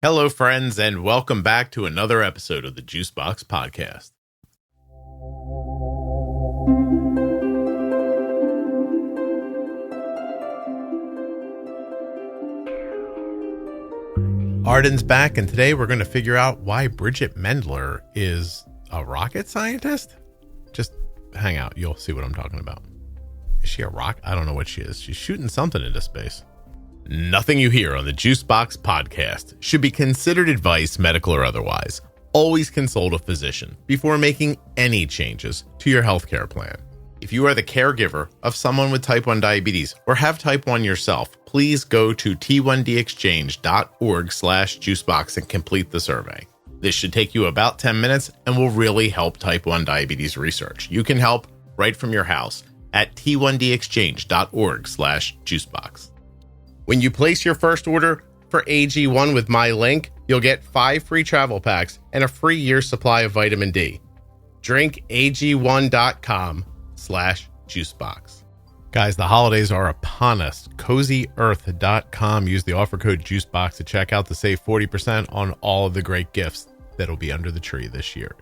Hello, friends, and welcome back to another episode of the Juicebox Podcast. Arden's back, and today we're going to figure out why Bridgit Mendler is a rocket scientist. Just hang out. You'll see what I'm talking about. Is she a rock? I don't know what she is. She's shooting something into space. Nothing you hear on the Juicebox Podcast should be considered advice, medical or otherwise. Always consult a physician before making any changes to your healthcare plan. If you are the caregiver of someone with type 1 diabetes or have type 1 yourself, please go to t1dexchange.org/juicebox and complete the survey. This should take you about 10 minutes and will really help type 1 diabetes research. You can help right from your house at t1dexchange.org/juicebox. When you place your first order for AG1 with my link, you'll get 5 free travel packs and a free year's supply of vitamin D. drinkag1.com/juicebox. Guys, the holidays are upon us. CozyEarth.com. Use the offer code JUICEBOX to check out to save 40% on all of the great gifts that'll be under the tree this year.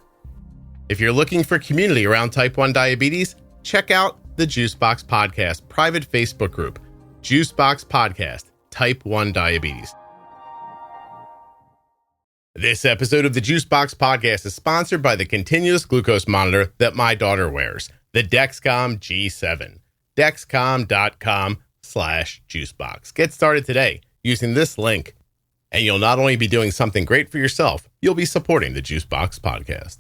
If you're looking for community around type 1 diabetes, check out the Juicebox Podcast private Facebook group. Juicebox Podcast, Type 1 Diabetes. This episode of the Juicebox Podcast is sponsored by the continuous glucose monitor that my daughter wears, the Dexcom G7. Dexcom.com/juicebox. Get started today using this link, and you'll not only be doing something great for yourself, you'll be supporting the Juicebox Podcast.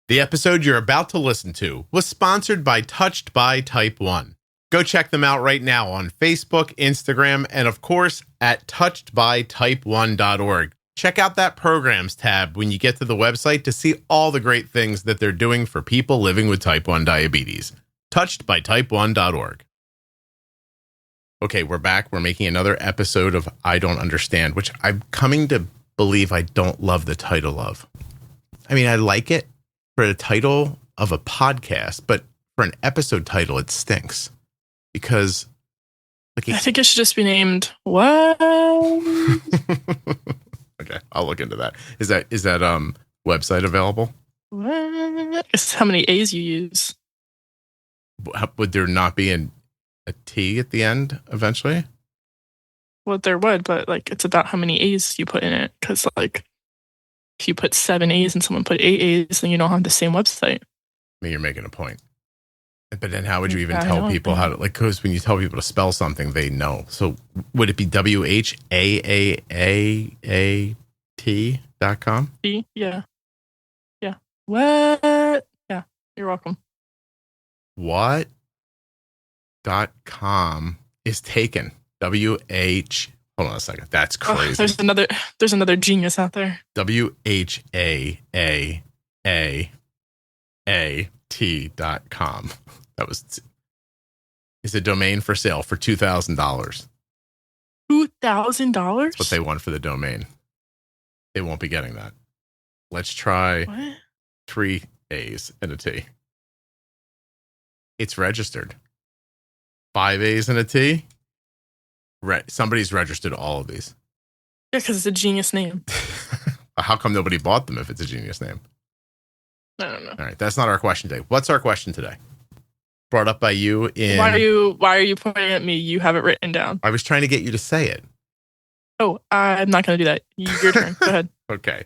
The episode you're about to listen to was sponsored by Touched by Type 1. Go check them out right now on Facebook, Instagram, and of course at touchedbytype1.org. Check out that programs tab when you get to the website to see all the great things that they're doing for people living with type 1 diabetes. Touchedbytype1.org. Okay, we're back. We're making another episode of I Don't Understand, which I'm coming to believe I don't love the title of. I mean, I like it for the title of a podcast, but for an episode title, it stinks. Because like I think it should just be named what? Okay, I'll look into that. Is that website available? What? It's how many A's you use. Would there not be a T at the end eventually? Well, there would, but like it's about how many A's you put in it. Because like if you put 7 A's and someone put 8 A's, then you don't have the same website. I mean, you're making a point. But then how would you even tell people how to, like, because when you tell people to spell something, they know. So would it be WHAAAAT.com? Yeah. What? Yeah, you're welcome. What.com is taken. Hold on a second. That's crazy. Oh, there's another genius out there. WHAAAAT.com. Is a domain for sale for $2,000. $2,000? That's what they want for the domain. They won't be getting that. Let's try 3 A's and a T. It's registered. 5 A's and a T. Somebody's registered all of these. Yeah, because it's a genius name. How come nobody bought them if it's a genius name? I don't know. All right, that's not our question today. What's our question today? Brought up by you in... Why are you pointing at me? You have it written down. I was trying to get you to say it. Oh, I'm not going to do that. Your turn. Go ahead. Okay.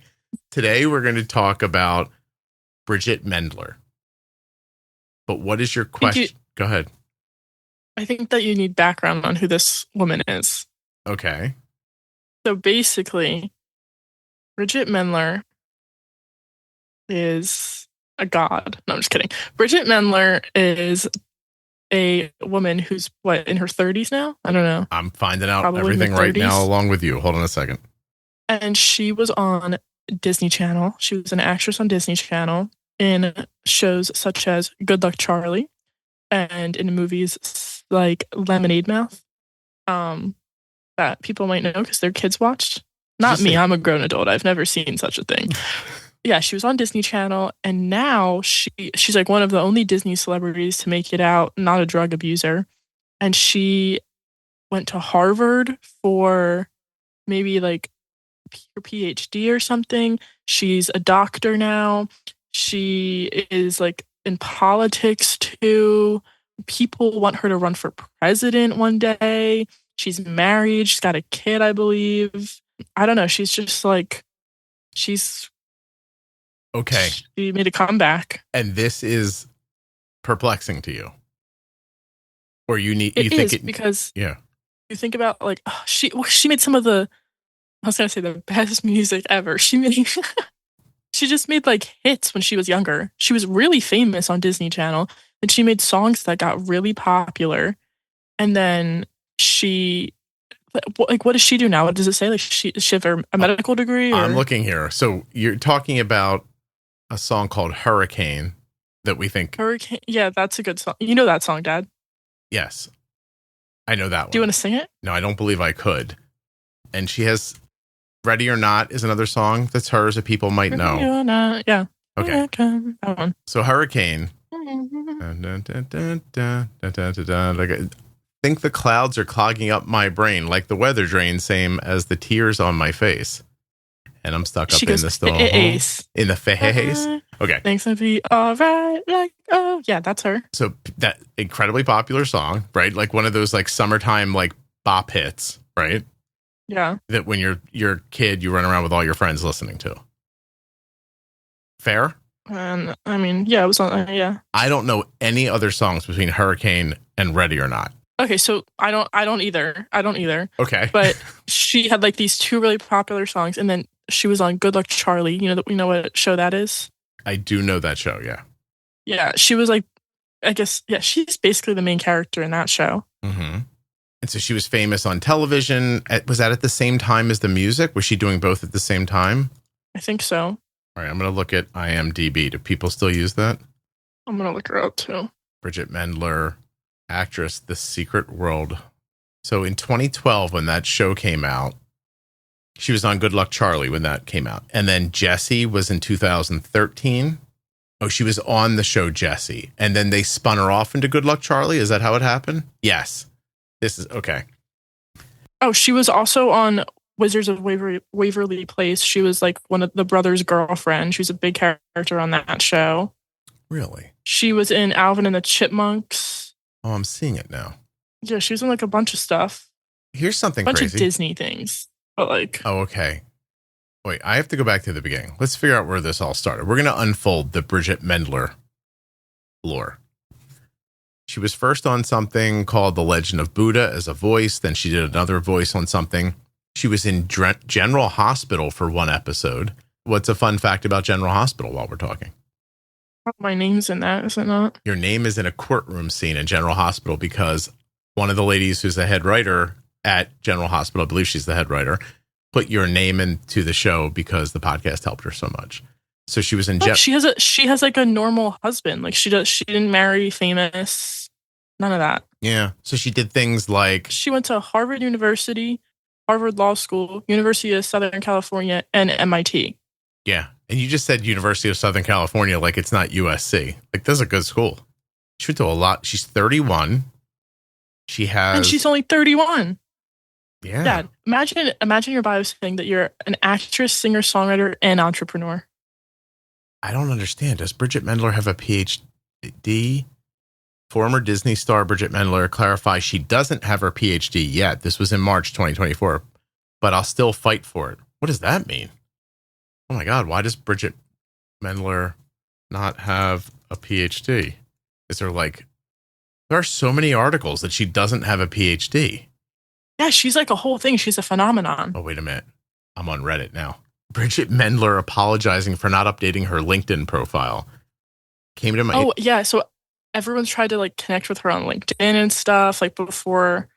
Today we're going to talk about Bridgit Mendler. But what is your question? Go ahead. I think that you need background on who this woman is. Okay. So basically, Bridgit Mendler is a god. No, I'm just kidding. Bridgit Mendler is a woman who's, in her 30s now? I don't know. I'm finding out everything right now along with you. Hold on a second. And she was on Disney Channel. She was an actress on Disney Channel in shows such as Good Luck Charlie and in movies like Lemonade Mouth that people might know because their kids watched. Not me. I'm a grown adult. I've never seen such a thing. Yeah, she was on Disney Channel, and now she's like one of the only Disney celebrities to make it out, not a drug abuser. And she went to Harvard for maybe like her PhD or something. She's a doctor now. She is like in politics too. People want her to run for president one day. She's married. She's got a kid, I believe. I don't know. She's just like, she's okay. She made a comeback. And this is perplexing to you, or you think because yeah. You think about like she made some of the, I was gonna say the best music ever. She just made like hits when she was younger. She was really famous on Disney Channel, and she made songs that got really popular. And then she, like, what does she do now? What does it say? Like, she have a medical degree? Or? I'm looking here. So you're talking about a song called Hurricane that we think. Hurricane. Yeah, that's a good song. You know that song, Dad? Yes, I know that one. Do you want to sing it? No, I don't believe I could. And she has Ready or Not is another song that's hers that people might know. Ready or Not, yeah. Okay. That one. So Hurricane. Like, I think the clouds are clogging up my brain like the weather drain, same as the tears on my face. And I'm stuck up in the storm. In the face. Okay. Things will be all right. Like, oh, yeah, that's her. So that incredibly popular song, right? Like one of those like summertime like bop hits, right? Yeah. That when you're a kid, you run around with all your friends listening to. Fair? And I mean, yeah, it was on. Yeah. I don't know any other songs between Hurricane and Ready or Not. Okay, so I don't either. Okay. But she had like these two really popular songs, and then she was on Good Luck Charlie. You know what show that is? I do know that show, yeah. Yeah, she was like, I guess, yeah, she's basically the main character in that show. Mm-hmm. And so she was famous on television. Was that at the same time as the music? Was she doing both at the same time? I think so. All right, I'm going to look at IMDb. Do people still use that? I'm going to look her up too. Bridgit Mendler, actress, The Secret World. So in 2012, when that show came out, she was on Good Luck Charlie when that came out. And then Jessie was in 2013. Oh, she was on the show Jessie. And then they spun her off into Good Luck Charlie. Is that how it happened? Yes. This is okay. Oh, she was also on Wizards of Waverly Place. She was like one of the brothers' girlfriend. She was a big character on that show. Really? She was in Alvin and the Chipmunks. Oh, I'm seeing it now. Yeah, she was in like a bunch of stuff. Here's something crazy. A bunch crazy. of Disney things. But like, oh, okay. Wait, I have to go back to the beginning. Let's figure out where this all started. We're going to unfold the Bridgit Mendler lore. She was first on something called The Legend of Buddha as a voice. Then she did another voice on something. She was in General Hospital for one episode. What's a fun fact about General Hospital while we're talking? My name's in that, is it not? Your name is in a courtroom scene in General Hospital because one of the ladies who's the head writer at General Hospital, I believe she's the head writer, put your name into the show because the podcast helped her so much. So she was in. She has like a normal husband. Like she didn't marry famous. None of that. Yeah. So she did things like she went to Harvard University, Harvard Law School, University of Southern California, and MIT. Yeah. And you just said University of Southern California like it's not USC. Like that's a good school. She went to a lot. She's 31. She has. And she's only 31. Yeah. Dad, imagine your bio saying that you're an actress, singer, songwriter, and entrepreneur. I don't understand. Does Bridgit Mendler have a PhD? Former Disney star Bridgit Mendler clarifies she doesn't have her PhD yet. This was in March 2024, but I'll still fight for it. What does that mean? Oh my God, why does Bridgit Mendler not have a PhD? Is there like, there are so many articles that she doesn't have a PhD. Yeah, she's like a whole thing. She's a phenomenon. Oh, wait a minute. I'm on Reddit now. Bridgit Mendler apologizing for not updating her LinkedIn profile. Came to my... Oh, yeah. So everyone's tried to like connect with her on LinkedIn and stuff like before.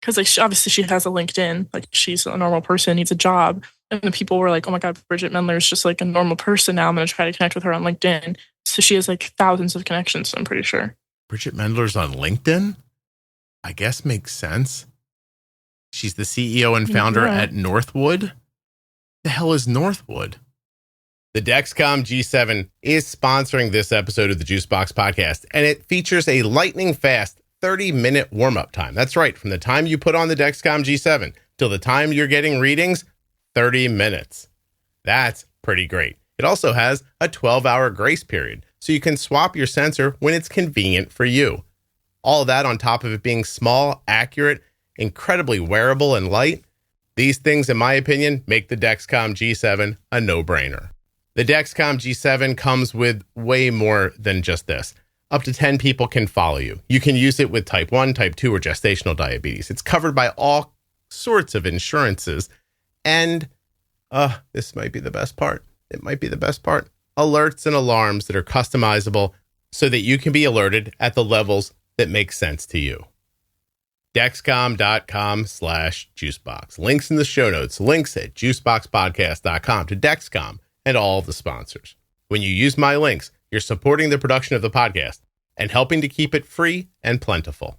Because like obviously she has a LinkedIn. Like she's a normal person, needs a job. And the people were like, oh my God, Bridgit Mendler is just like a normal person now. I'm going to try to connect with her on LinkedIn. So she has like thousands of connections, I'm pretty sure. Bridgit Mendler's on LinkedIn? I guess makes sense. She's the CEO and founder at Northwood. The hell is Northwood? The Dexcom G7 is sponsoring this episode of the Juicebox Podcast, and it features a lightning fast 30-minute warm-up time. That's right. From the time you put on the Dexcom G7 till the time you're getting readings, 30 minutes. That's pretty great. It also has a 12-hour grace period, so you can swap your sensor when it's convenient for you. All of that on top of it being small, accurate, incredibly wearable, and light. These things, in my opinion, make the Dexcom G7 a no-brainer. The Dexcom G7 comes with way more than just this. Up to 10 people can follow you. You can use it with type 1, type 2, or gestational diabetes. It's covered by all sorts of insurances. And this might be the best part. It might be the best part. Alerts and alarms that are customizable so that you can be alerted at the levels that make sense to you. Dexcom.com/juicebox. Links in the show notes. Links at juiceboxpodcast.com to Dexcom and all of the sponsors. When you use my links, you're supporting the production of the podcast and helping to keep it free and plentiful.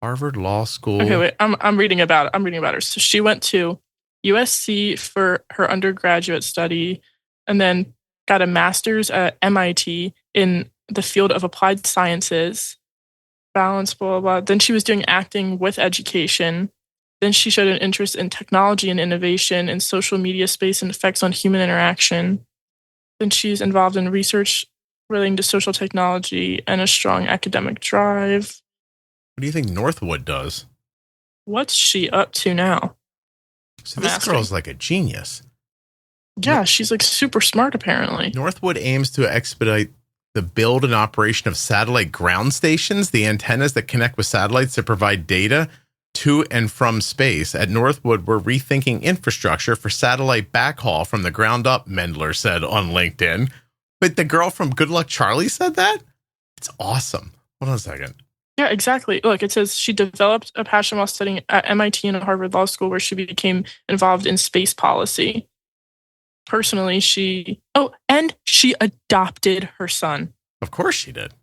Harvard Law School. Okay, wait. I'm reading about her. So she went to USC for her undergraduate study and then got a master's at MIT in the field of applied sciences. Balance, blah, blah, blah. Then she was doing acting with education. Then she showed an interest in technology and innovation in social media space and effects on human interaction. Then she's involved in research relating to social technology and a strong academic drive. What do you think Northwood does? What's she up to now? So this girl's like a genius. Yeah, she's like super smart, apparently. Northwood aims to expedite the build and operation of satellite ground stations, the antennas that connect with satellites to provide data to and from space. At Northwood, we're rethinking infrastructure for satellite backhaul from the ground up, Mendler said on LinkedIn. But the girl from Good Luck Charlie said that? It's awesome. Hold on a second. Yeah, exactly. Look, it says she developed a passion while studying at MIT and Harvard Law School, where she became involved in space policy. Personally, she adopted her son. Of course she did.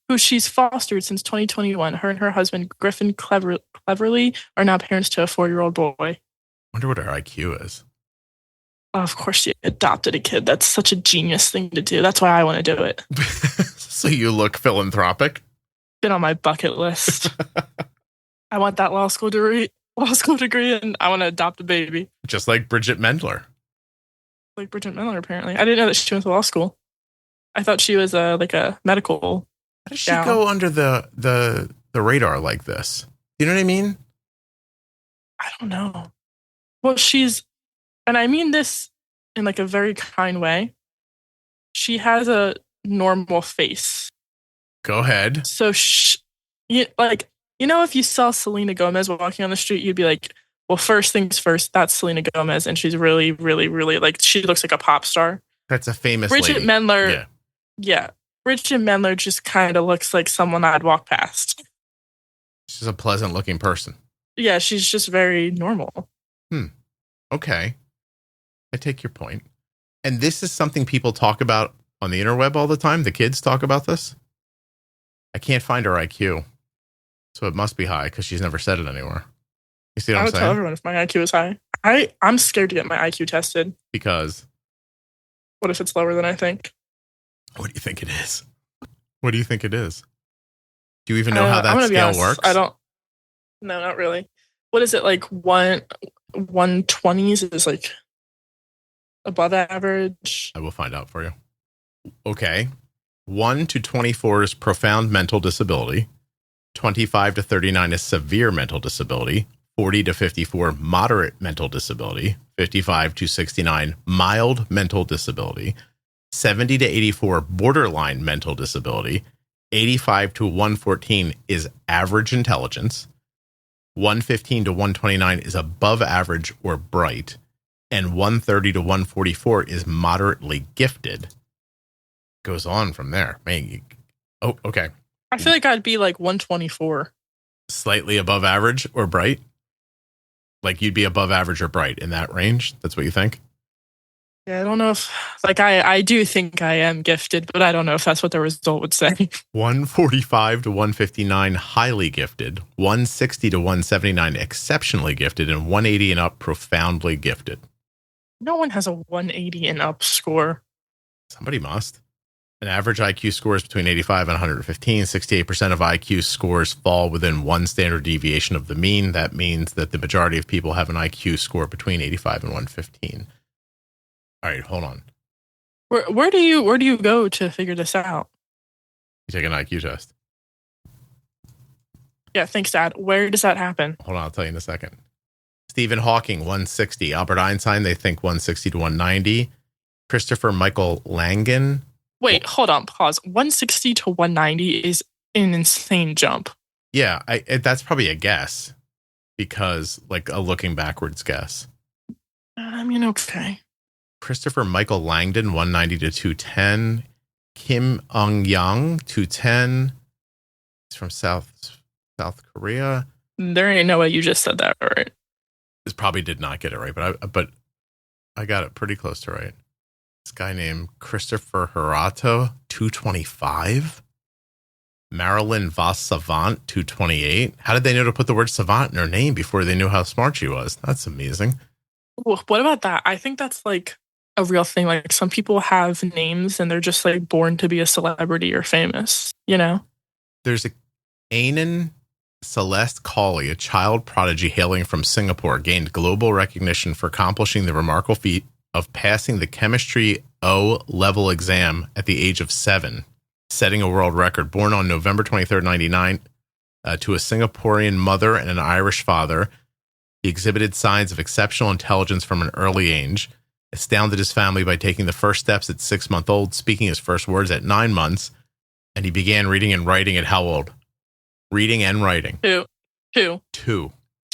Who she's fostered since 2021. Her and her husband, Griffin Cleverly, are now parents to a 4-year-old boy. Wonder what her IQ is. Of course she adopted a kid. That's such a genius thing to do. That's why I want to do it. So you look philanthropic? Been on my bucket list. I want that law school degree, and I want to adopt a baby. Just like Bridgit Mendler. Like Bridgit Mendler, apparently. I didn't know that she went to law school. I thought she was like a medical. How does she go under the radar like this? You know what I mean? I don't know. Well, and I mean this in like a very kind way. She has a normal face. Go ahead. So, if you saw Selena Gomez walking on the street, you'd be like, well, first things first, that's Selena Gomez. And she's really, really, really she looks like a pop star. That's a famous Bridgit lady. Mendler. Yeah. Bridgit Mendler just kind of looks like someone I'd walk past. She's a pleasant looking person. Yeah, she's just very normal. Okay. I take your point. And this is something people talk about on the interweb all the time. The kids talk about this. I can't find her IQ. So it must be high because she's never said it anywhere. You see what I'm saying? I would tell everyone if my IQ is high. I'm scared to get my IQ tested. Because? What if it's lower than I think? What do you think it is? What do you think it is? Do you even know how that scale works? I don't. No, not really. What is it like? 120s is like above average. I will find out for you. Okay. 1 to 24 is profound mental disability. 25 to 39 is severe mental disability. 40 to 54, moderate mental disability. 55 to 69, mild mental disability. 70 to 84, borderline mental disability. 85 to 114 is average intelligence. 115 to 129 is above average or bright. And 130 to 144 is moderately gifted. Goes on from there. Man, okay. I feel like I'd be like 124. Slightly above average or bright? Like you'd be above average or bright in that range? That's what you think? Yeah, I don't know if, I do think I am gifted, but I don't know if that's what the result would say. 145 to 159, highly gifted. 160 to 179, exceptionally gifted. And 180 and up, profoundly gifted. No one has a 180 and up score. Somebody must. An average IQ score is between 85 and 115. 68% of IQ scores fall within one standard deviation of the mean. That means that the majority of people have an IQ score between 85 and 115. All right, hold on. Where do you go to figure this out? You take an IQ test. Yeah, thanks, Dad. Where does that happen? Hold on, I'll tell you in a second. Stephen Hawking, 160. Albert Einstein, they think 160 to 190. Christopher Michael Langan. Wait, hold on, pause. 160 to 190 is an insane jump. Yeah, that's probably a guess because, like, a looking backwards guess. I mean, okay. Christopher Michael Langdon, 190 to 210. Kim Eung-yang, 210. He's from South Korea. There ain't no way you just said that right. This probably did not get it right, but I got it pretty close to right. This guy named Christopher Harato, 225. Marilyn Voss Savant, 228. How did they know to put the word savant in her name before they knew how smart she was? That's amazing. What about that? I think that's like a real thing. Like some people have names and they're just like born to be a celebrity or famous, you know? There's a Anan Celeste Cawley, a child prodigy hailing from Singapore, gained global recognition for accomplishing the remarkable feat of passing the chemistry O-level exam at the age of 7, setting a world record. Born on November 23rd, 1999, to a Singaporean mother and an Irish father, he exhibited signs of exceptional intelligence from an early age, astounded his family by taking the first steps at 6-month-old, speaking his first words at 9 months, and he began reading and writing at how old? Reading and writing. Two.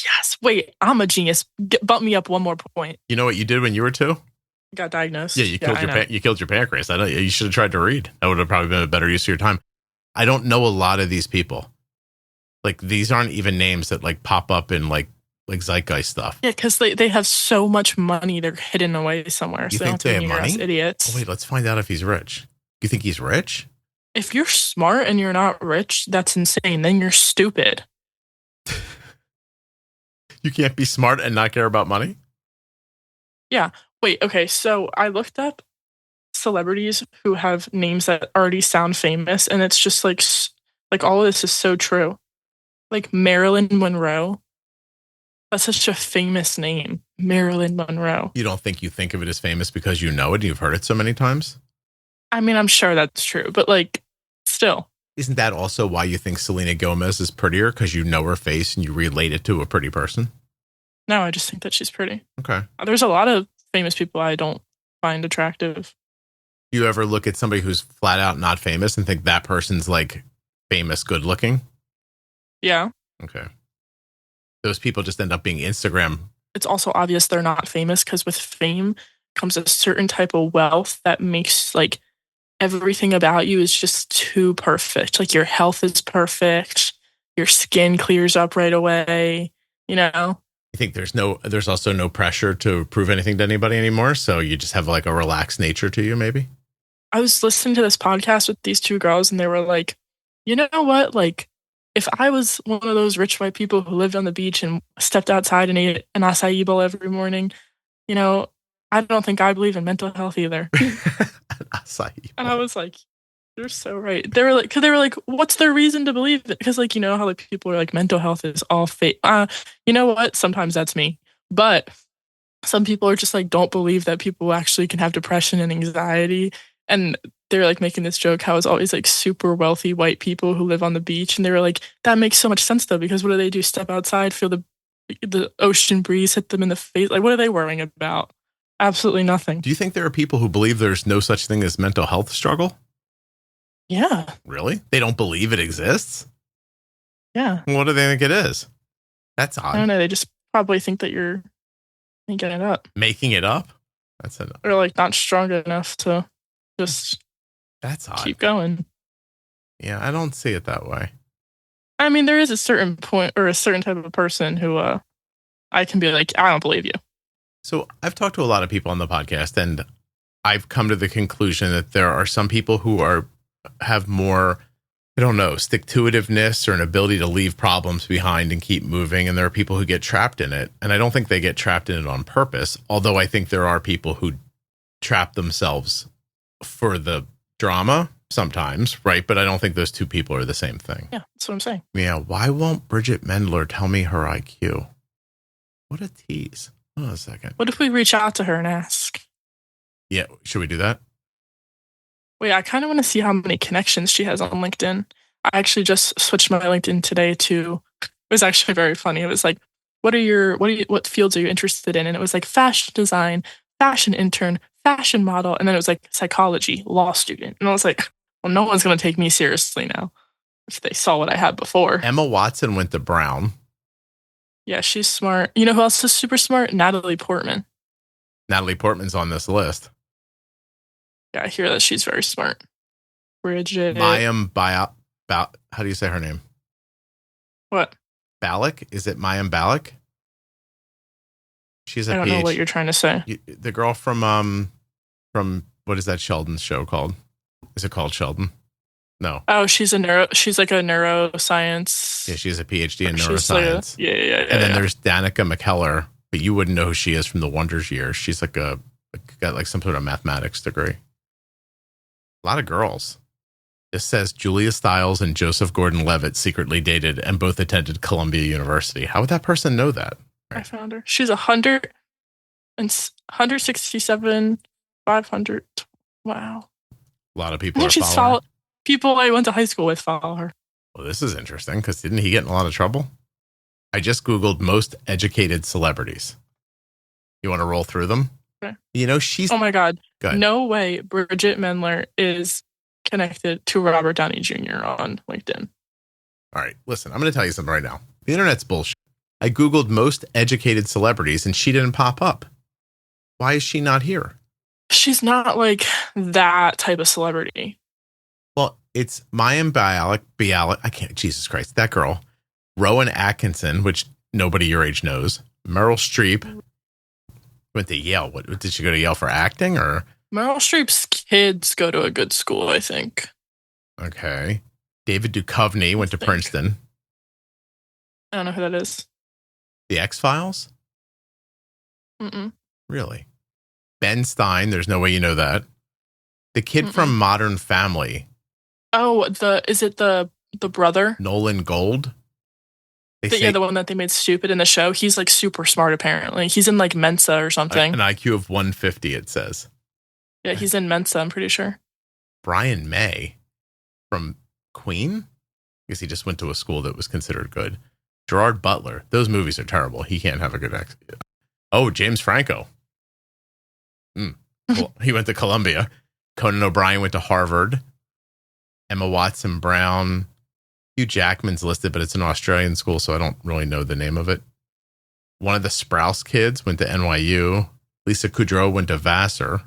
Yes. Wait, I'm a genius. Bump me up one more point. You know what you did when you were 2? Got diagnosed. Yeah, you killed your pancreas. I know. You should have tried to read. That would have probably been a better use of your time. I don't know a lot of these people. Like, these aren't even names that like pop up in like zeitgeist stuff. Yeah, because they have so much money they're hidden away somewhere. You so think they have money? Idiots. Oh, wait, let's find out if he's rich. You think he's rich? If you're smart and you're not rich, that's insane. Then you're stupid. You can't be smart and not care about money? Yeah. Wait, okay. So I looked up celebrities who have names that already sound famous, and it's just like all of this is so true. Like Marilyn Monroe. That's such a famous name. Marilyn Monroe. You don't think you think of it as famous because you know it and you've heard it so many times? I mean, I'm sure that's true, but like, still. Isn't that also why you think Selena Gomez is prettier? Because you know her face and you relate it to a pretty person? No, I just think that she's pretty. Okay. There's a lot of famous people I don't find attractive. You ever look at somebody who's flat out not famous and think that person's like famous good looking? Yeah. Okay. Those people just end up being Instagram. It's also obvious they're not famous because with fame comes a certain type of wealth that makes like everything about you is just too perfect. Like your health is perfect. Your skin clears up right away. You know? You think there's also no pressure to prove anything to anybody anymore? So you just have like a relaxed nature to you, maybe? I was listening to this podcast with these two girls and they were like, you know what? Like, if I was one of those rich white people who lived on the beach and stepped outside and ate an acai bowl every morning, you know, I don't think I believe in mental health either. Acai bowl. And I was like, you're so right. They were like, what's their reason to believe it? Because like, you know how like people are like mental health is all fake. You know what? Sometimes that's me. But some people are just like, don't believe that people actually can have depression and anxiety. And they're like making this joke how it's always like super wealthy white people who live on the beach. And they were like, that makes so much sense though, because what do? Step outside, feel the ocean breeze hit them in the face. Like, what are they worrying about? Absolutely nothing. Do you think there are people who believe there's no such thing as mental health struggle? Yeah. Really? They don't believe it exists? Yeah. What do they think it is? That's odd. I don't know. They just probably think that you're making it up. Making it up? That's enough. Or like not strong enough to just that's odd. Keep going. Yeah, I don't see it that way. I mean, there is a certain point or a certain type of person who I can be like, I don't believe you. So I've talked to a lot of people on the podcast, and I've come to the conclusion that there are some people who have more, I don't know, stick-to-itiveness or an ability to leave problems behind and keep moving. And there are people who get trapped in it. And I don't think they get trapped in it on purpose, although I think there are people who trap themselves for the drama sometimes, right? But I don't think those two people are the same thing. Yeah, that's what I'm saying. Yeah, why won't Bridgit Mendler tell me her IQ? What a tease. Hold on a second. What if we reach out to her and ask? Yeah, should we do that? Wait, I kind of want to see how many connections she has on LinkedIn. I actually just switched my LinkedIn today to, it was actually very funny. It was like, what fields are you interested in? And it was like fashion design, fashion intern, fashion model. And then it was like psychology, law student. And I was like, well, no one's going to take me seriously now if they saw what I had before. Emma Watson went to Brown. Yeah, she's smart. You know who else is super smart? Natalie Portman. Natalie Portman's on this list. Yeah, I hear that she's very smart. Bridgit. How do you say her name? What? Ballack? Is it Mayim Ballack? She's a I don't know what you're trying to say. The girl from what is that Sheldon show called? Is it called Sheldon? No. Oh, she's like a neuroscience. Yeah, she's a PhD in neuroscience. Yeah. And then there's Danica McKellar, but you wouldn't know who she is from the Wonders years. She's like got like some sort of mathematics degree. A lot of girls. This says Julia Stiles and Joseph Gordon-Levitt secretly dated and both attended Columbia University. How would that person know that? Right. I found her. She's 167, 500. Wow. A lot of people are following her. People I went to high school with follow her. Well, this is interesting because didn't he get in a lot of trouble? I just Googled most educated celebrities. You want to roll through them? Okay. You know, she's... Oh my God. No way Bridgit Mendler is connected to Robert Downey Jr. on LinkedIn. All right, listen, I'm going to tell you something right now. The internet's bullshit. I Googled most educated celebrities and she didn't pop up. Why is she not here? She's not like that type of celebrity. Well, it's Mayim Bialik. I can't, Jesus Christ, that girl. Rowan Atkinson, which nobody your age knows. Meryl Streep. Went to Yale. What did she go to Yale for acting or? Meryl Streep's kids go to a good school, I think. Okay. David Duchovny went to Princeton. I don't know who that is. The X-Files? Mm-mm. Really? Ben Stein, there's no way you know that. The kid from Modern Family. Oh, is it the brother? Nolan Gold? The one that they made stupid in the show. He's like super smart, apparently. He's in like Mensa or something. An IQ of 150, it says. Yeah, he's in Mensa, I'm pretty sure. Brian May from Queen? I guess he just went to a school that was considered good. Gerard Butler. Those movies are terrible. He can't have a good Oh, James Franco. Well, he went to Columbia. Conan O'Brien went to Harvard. Emma Watson Brown. Hugh Jackman's listed, but it's an Australian school, so I don't really know the name of it. One of the Sprouse kids went to NYU. Lisa Kudrow went to Vassar.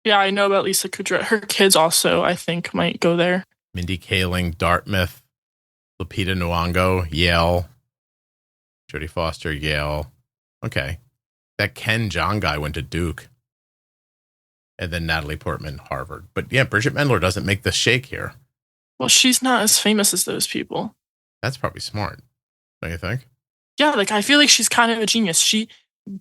Yeah, I know about Lisa Kudrow. Her kids also, I think, might go there. Mindy Kaling, Dartmouth. Lupita Nyong'o, Yale. Jodie Foster, Yale. Okay. That Ken Jeong guy went to Duke. And then Natalie Portman, Harvard. But yeah, Bridgit Mendler doesn't make the shake here. Well, she's not as famous as those people. That's probably smart. Don't you think? Yeah, like I feel like she's kind of a genius. She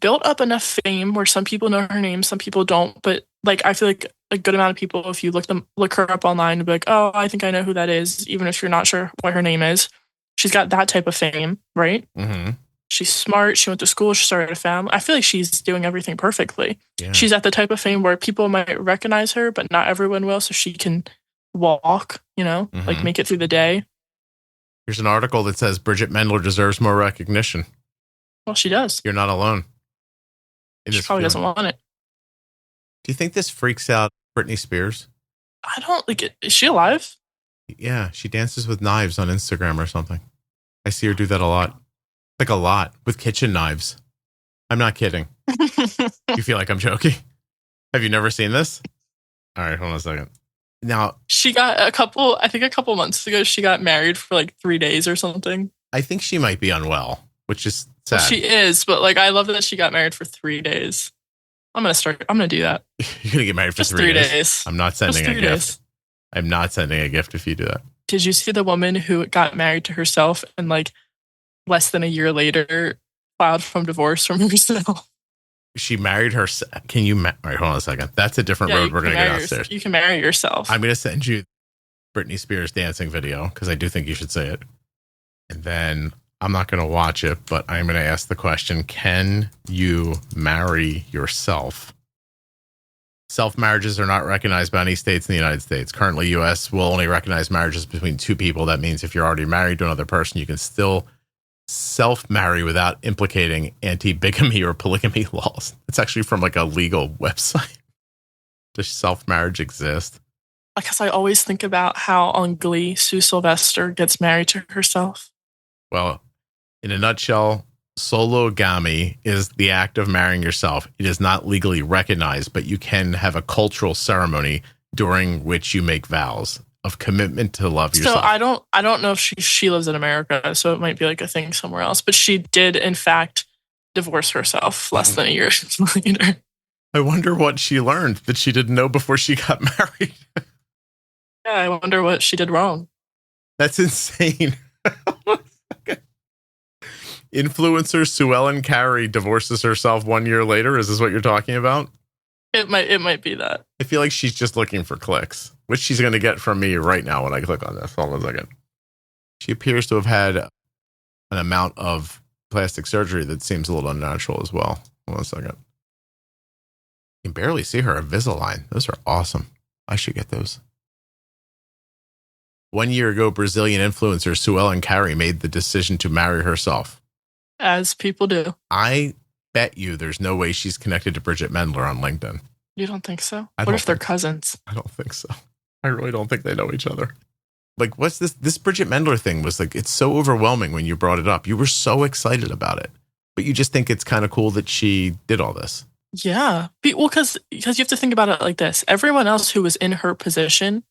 built up enough fame where some people know her name, some people don't. But like I feel like a good amount of people, if you look her up online, and be like, oh, I think I know who that is, even if you're not sure what her name is. She's got that type of fame, right? Mm-hmm. She's smart. She went to school. She started a family. I feel like she's doing everything perfectly. Yeah. She's at the type of fame where people might recognize her, but not everyone will. So she can walk, like make it through the day. Here's an article that says Bridgit Mendler deserves more recognition. Well, she does. You're not alone. She probably doesn't want it. Do you think this freaks out Britney Spears? I don't like it. Is she alive? Yeah, she dances with knives on Instagram or something. I see her do that a lot. Like a lot with kitchen knives. I'm not kidding. You feel like I'm joking? Have you never seen this? All right, hold on a second. Now, she got a couple months ago, she got married for like 3 days or something. I think she might be unwell, which is sad. Well, she is, but like, I love that she got married for 3 days. I'm going to do that. You're going to get married for just 3 days? 3 days. I'm not sending a gift. Days. I'm not sending a gift if you do that. Did you see the woman who got married to herself and like less than a year later filed from divorce from herself? she married her. Can you? All right, hold on a second. That's a different road we're going to get downstairs. You can marry yourself. I'm going to send you Britney Spears dancing video because I do think you should say it. And then I'm not going to watch it, but I'm going to ask the question, can you marry yourself? Self-marriages are not recognized by any states in the United States. Currently, U.S. will only recognize marriages between two people. That means if you're already married to another person, you can still self-marry without implicating anti-bigamy or polygamy laws. It's actually from like a legal website. Does self-marriage exist? I guess I always think about how on Glee, Sue Sylvester gets married to herself. Well, in a nutshell, sologamy is the act of marrying yourself. It is not legally recognized, but you can have a cultural ceremony during which you make vows of commitment to love yourself. So I don't know if she lives in America, so it might be like a thing somewhere else. But she did, in fact, divorce herself less than a year later. I wonder what she learned that she didn't know before she got married. Yeah, I wonder what she did wrong. That's insane. Influencer Sue Ellen Carey divorces herself 1 year later. Is this what you're talking about? It might be that. I feel like she's just looking for clicks, which she's going to get from me right now when I click on this. Hold on a second. She appears to have had an amount of plastic surgery that seems a little unnatural as well. Hold on a second. You can barely see her Invisalign. Those are awesome. I should get those. 1 year ago, Brazilian influencer Sue Ellen Carey made the decision to marry herself. As people do. I bet you there's no way she's connected to Bridgit Mendler on LinkedIn. You don't think so? What if they're cousins? I don't think so. I really don't think they know each other. Like, what's this? This Bridgit Mendler thing was like, it's so overwhelming when you brought it up. You were so excited about it, but you just think it's kind of cool that she did all this. Yeah. Well, because you have to think about it like this. Everyone else who was in her position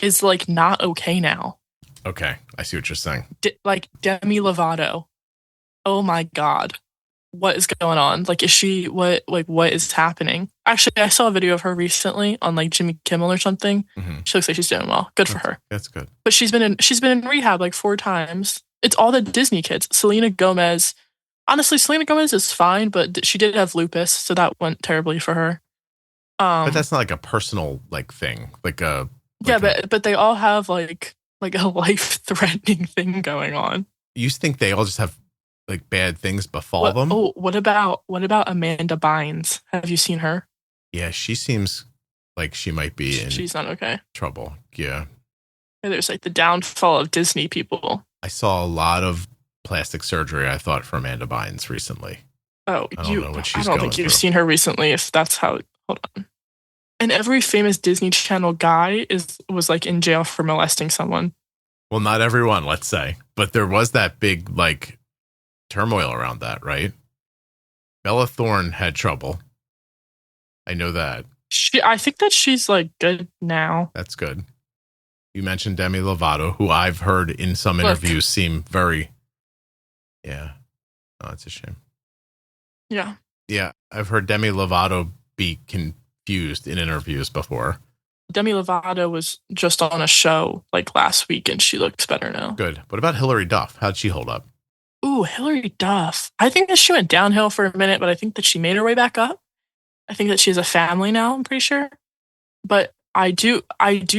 is like not okay now. Okay. I see what you're saying. Like Demi Lovato. Oh my God. What is going on? Like, what is happening? Actually, I saw a video of her recently on like Jimmy Kimmel or something. Mm-hmm. She looks like she's doing well. Good for her. That's good. But she's been in rehab like 4 times. It's all the Disney kids. Selena Gomez. Honestly, Selena Gomez is fine, but she did have lupus, so that went terribly for her. But that's not like a personal like thing. But they all have like a life-threatening thing going on. You think they all just have like bad things befall them? Oh, what about Amanda Bynes? Have you seen her? Yeah, she seems like she might be in. She's not okay. Trouble. Yeah. There's like the downfall of Disney people. I saw a lot of plastic surgery, I thought, for Amanda Bynes recently. Oh, I don't know what she's I don't think you've seen her recently. If that's how. Hold on. And every famous Disney Channel guy was like in jail for molesting someone. Well, not everyone, let's say, but there was that big like turmoil around that, right? Bella Thorne had trouble. I know that. I think that she's like good now. That's good. You mentioned Demi Lovato, who I've heard in some interviews seem very. Yeah. Oh, it's a shame. Yeah. Yeah, I've heard Demi Lovato be confused in interviews before. Demi Lovato was just on a show like last week and she looks better now. Good. What about Hilary Duff? How'd she hold up? Ooh, Hilary Duff. I think that she went downhill for a minute, but I think that she made her way back up. I think that she has a family now, I'm pretty sure. But I do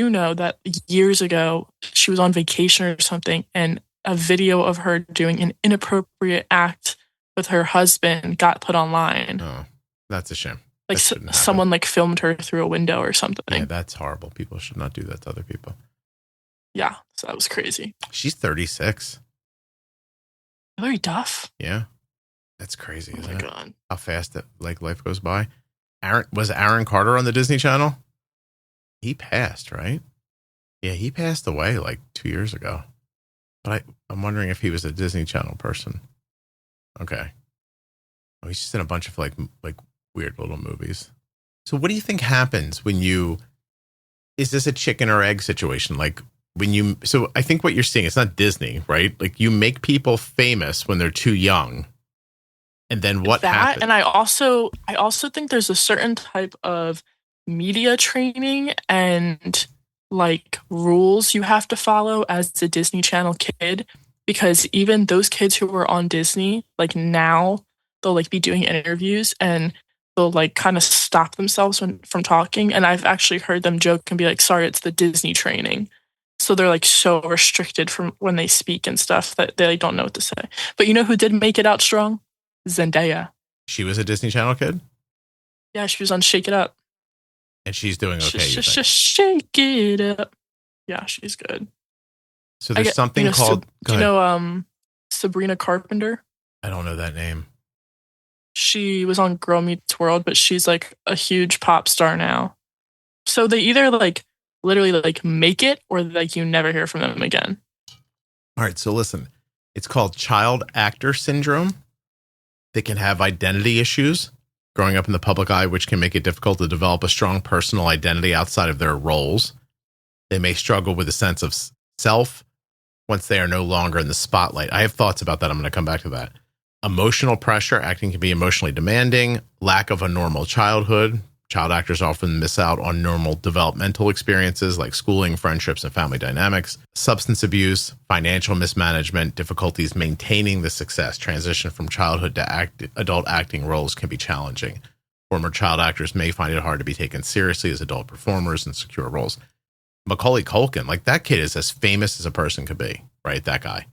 know that years ago she was on vacation or something and a video of her doing an inappropriate act with her husband got put online. Oh, that's a shame. Like someone like filmed her through a window or something. Yeah, that's horrible. People should not do that to other people. Yeah, so that was crazy. She's 36. Hilary Duff? Yeah. That's crazy, isn't it? Oh my God. How fast that like life goes by. Aaron Carter on the Disney Channel? He passed, right? Yeah, he passed away like 2 years ago. But I'm wondering if he was a Disney Channel person. Okay. Oh, he's just in a bunch of like weird little movies. So what do you think happens when is this a chicken or egg situation? Like so I think what you're seeing, it's not Disney, right? Like you make people famous when they're too young. And then what happens? And I also think there's a certain type of media training and like rules you have to follow as a Disney Channel kid, because even those kids who were on Disney, like now they'll like be doing interviews and they'll like kind of stop themselves from talking. And I've actually heard them joke and be like, sorry, it's the Disney training. So they're like so restricted from when they speak and stuff that they don't know what to say. But you know who did make it out strong? Zendaya. She was a Disney Channel kid? Yeah, she was on Shake It Up. And she's doing okay, you think? Shake it up. Yeah, she's good. So there's something called... Do you know Sabrina Carpenter? I don't know that name. She was on Girl Meets World, but she's like a huge pop star now. So they either like literally like make it or like you never hear from them again. All right, so listen. It's called child actor syndrome. They can have identity issues growing up in the public eye, which can make it difficult to develop a strong personal identity outside of their roles. They may struggle with a sense of self once they are no longer in the spotlight. I have thoughts about that. I'm going to come back to that. Emotional pressure. Acting can be emotionally demanding. Lack of a normal childhood. Child actors often miss out on normal developmental experiences like schooling, friendships, and family dynamics. Substance abuse, financial mismanagement, difficulties maintaining the success. Transition from childhood to adult acting roles can be challenging. Former child actors may find it hard to be taken seriously as adult performers in secure roles. Macaulay Culkin, like that kid is as famous as a person could be, right? That guy.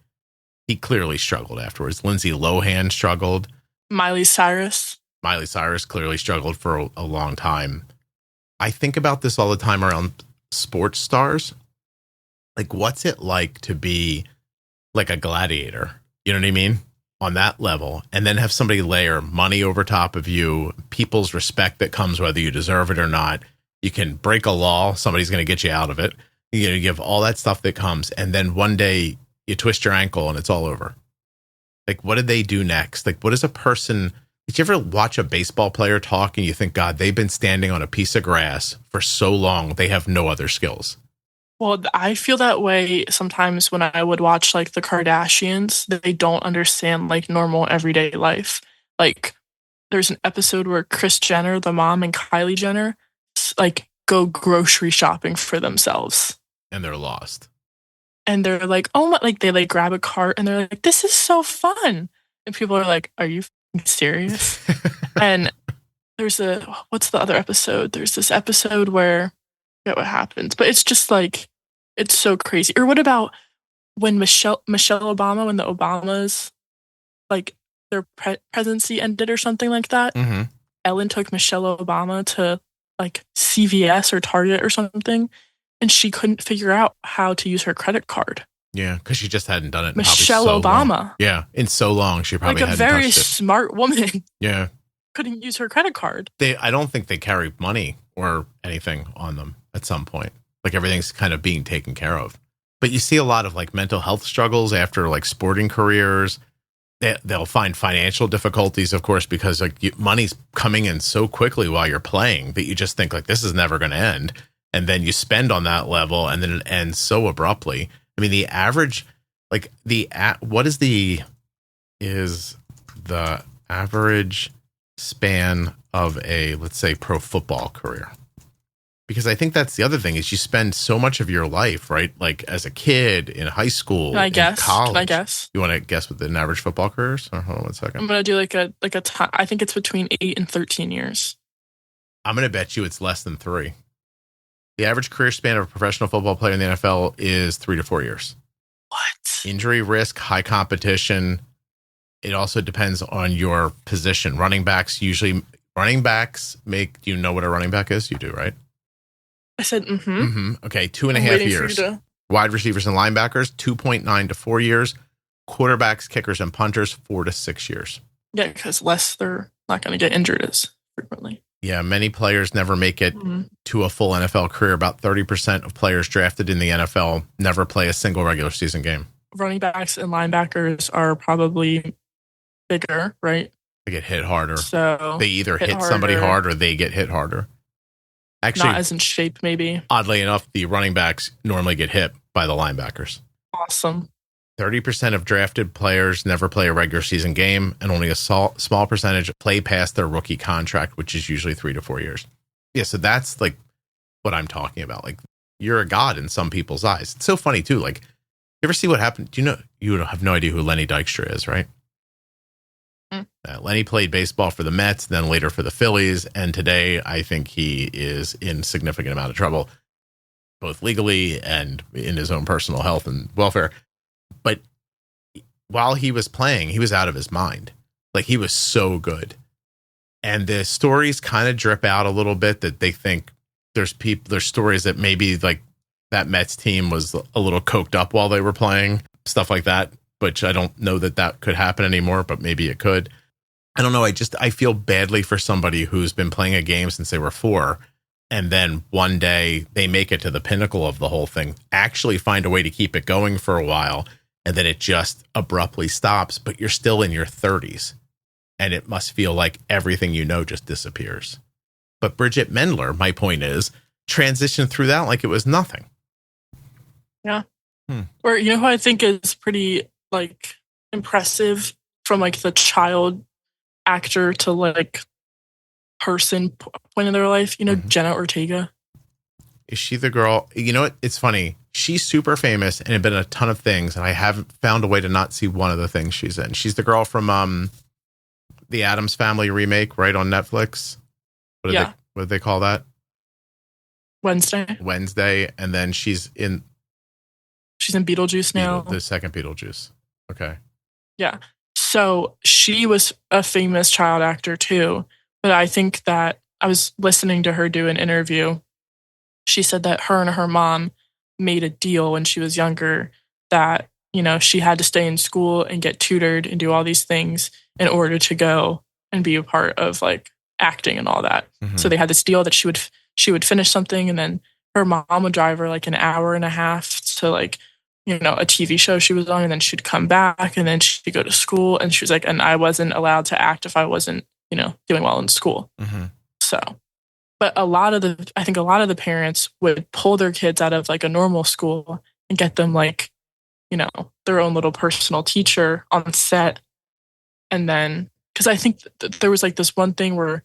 He clearly struggled afterwards. Lindsay Lohan struggled. Miley Cyrus Clearly struggled for a long time. I think about this all the time around sports stars. Like, what's it like to be like a gladiator? You know what I mean? On that level. And then have somebody layer money over top of you, people's respect that comes whether you deserve it or not. You can break a law. Somebody's going to get you out of it. You know, you give all that stuff that comes. And then one day you twist your ankle and it's all over. Like, what did they do next? Like, what is a person... Did you ever watch a baseball player talk and you think, God, they've been standing on a piece of grass for so long, they have no other skills? Well, I feel that way sometimes when I would watch like the Kardashians. They don't understand like normal everyday life. Like there's an episode where Kris Jenner, the mom, and Kylie Jenner like go grocery shopping for themselves. And they're lost. And they're like, oh my, like they like grab a cart and they're like, this is so fun. And people are like, are you serious? And there's what's the other episode? There's this episode where I forget what happens, but it's just like it's so crazy. Or what about when Michelle Obama, when the Obamas like their presidency ended or something like that? Mm-hmm. Ellen took Michelle Obama to like CVS or Target or something, and she couldn't figure out how to use her credit card. Yeah, because she just hadn't done it in Michelle so Obama. Long. Yeah, in so long, she probably like a hadn't very touched it. smart woman. Yeah. Couldn't use her credit card. I don't think they carry money or anything on them at some point. Like everything's kind of being taken care of. But you see a lot of like mental health struggles after like sporting careers. They'll find financial difficulties, of course, because like money's coming in so quickly while you're playing that you just think like this is never going to end. And then you spend on that level and then it ends so abruptly. I mean, the average, like what is the average span of a, let's say, pro football career? Because I think that's the other thing is you spend so much of your life, right? Like as a kid in high school, Can I guess? college. Can I guess? You want to guess what an average football career is? Hold on 1 second. I'm going to do like a time. I think it's between 8 and 13 years. I'm going to bet you it's less than 3. The average career span of a professional football player in the NFL is 3 to 4 years. What? Injury risk, high competition. It also depends on your position. Running backs make, do you know what a running back is? You do, right? I said, Okay, 2.5 years. Wide receivers and linebackers, 2.9 to 4 years. Quarterbacks, kickers, and punters, 4 to 6 years. Yeah, because less they're not going to get injured as frequently. Yeah, many players never make it to a full NFL career. About 30% of players drafted in the NFL never play a single regular season game. Running backs and linebackers are probably bigger, right? They get hit harder. So they either hit somebody hard or they get hit harder. Actually, not as in shape, maybe. Oddly enough, the running backs normally get hit by the linebackers. Awesome. 30% of drafted players never play a regular season game, and only a small percentage play past their rookie contract, which is usually 3 to 4 years. Yeah, so that's like what I'm talking about. Like, you're a god in some people's eyes. It's so funny, too. Like, you ever see what happened? You have no idea who Lenny Dykstra is, right? I Lenny played baseball for the Mets, then later for the Phillies, and today I think he is in significant amount of trouble, both legally and in his own personal health and welfare. But while he was playing, he was out of his mind. Like, he was so good. And the stories kind of drip out a little bit that they think there's stories that maybe like that Mets team was a little coked up while they were playing, stuff like that, which I don't know that could happen anymore, but maybe it could. I don't know. I feel badly for somebody who's been playing a game since they were 4. And then one day they make it to the pinnacle of the whole thing, actually find a way to keep it going for a while. And then it just abruptly stops, but you're still in your 30s. And it must feel like everything you know just disappears. But Bridgit Mendler, my point is, transitioned through that like it was nothing. Yeah. Or, you know who I think is pretty, like, impressive from, like, the child actor to, like, person point in their life? You know, Jenna Ortega. Is she the girl? You know what? It's funny. She's super famous and had been in a ton of things, and I haven't found a way to not see one of the things she's in. She's the girl from the Addams Family remake, right, on Netflix. What did they call that? Wednesday, and then she's in Beetlejuice now. The second Beetlejuice. Okay. Yeah. So she was a famous child actor too, but I think that I was listening to her do an interview. She said that her and her mom made a deal when she was younger that, you know, she had to stay in school and get tutored and do all these things in order to go and be a part of like acting and all that. So they had this deal that she would finish something, and then her mom would drive her like an hour and a half to like, you know, a TV show she was on, and then she'd come back and then she'd go to school, and she was like, and I wasn't allowed to act if I wasn't, you know, doing well in school. So, but I think a lot of the parents would pull their kids out of like a normal school and get them like, you know, their own little personal teacher on set. And then, because I think there was like this one thing where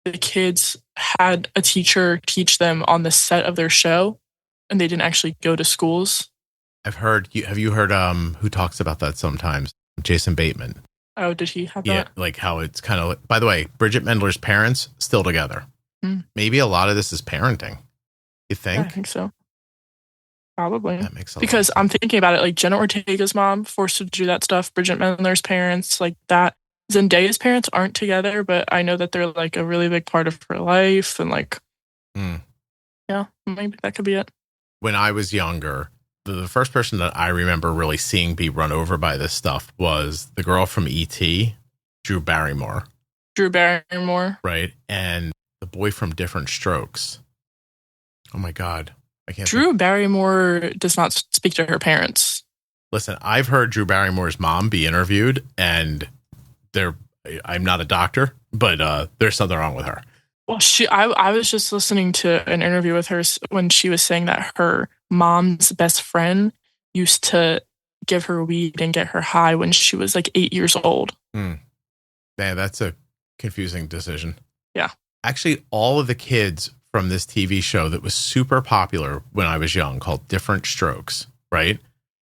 the kids had a teacher teach them on the set of their show, and they didn't actually go to schools. I've heard. Have you heard who talks about that sometimes? Jason Bateman. Oh, did he have that? Yeah, like how it's kind of like, by the way, Bridgit Mendler's parents still together. Maybe a lot of this is parenting. You think? Yeah, I think so. Probably. That makes sense. Because I'm thinking about it, like Jenna Ortega's mom forced her to do that stuff. Bridgit Mendler's parents, like that. Zendaya's parents aren't together, but I know that they're like a really big part of her life, and like, yeah, maybe that could be it. When I was younger, the first person that I remember really seeing be run over by this stuff was the girl from E.T., Drew Barrymore. Right. And the boy from Different Strokes. Oh my God. I can't. Drew Barrymore does not speak to her parents. Listen, I've heard Drew Barrymore's mom be interviewed, and I'm not a doctor, but there's something wrong with her. Well, I was just listening to an interview with her when she was saying that her mom's best friend used to give her weed and get her high when she was like 8 years old. Man, that's a confusing decision. Yeah. Actually, all of the kids from this TV show that was super popular when I was young called Different Strokes, right?